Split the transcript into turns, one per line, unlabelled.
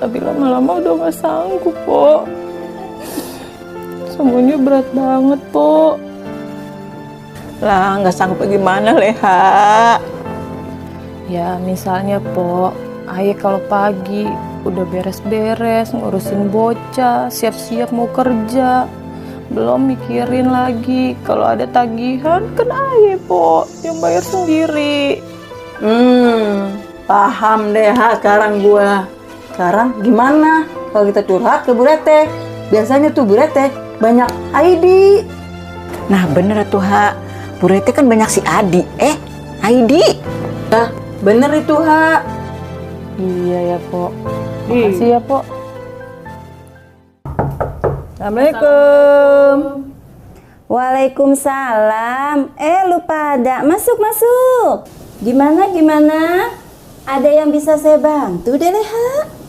Tapi lama-lama udah gak sanggup, Po. Semuanya berat banget, Po.
Lah, nggak sanggup gimana, Leha?
Ya, misalnya, Po, Ayah kalau pagi udah beres-beres, ngurusin bocah, siap-siap mau kerja. Belum mikirin lagi kalau ada tagihan, kan Ayah, Po, yang bayar sendiri.
Paham deh, sekarang gua. Sekarang gimana kalau kita curhat ke Bu Rete? Biasanya tuh Bu Rete banyak ID. Nah bener tuh, Bu Rete kan banyak si Adi. ID. Nah, bener itu,
Iya ya, Po. Makasih ya, Po.
Assalamualaikum.
Waalaikumsalam. Lu pada masuk. Gimana? Ada yang bisa saya bantu, Deh, Leha?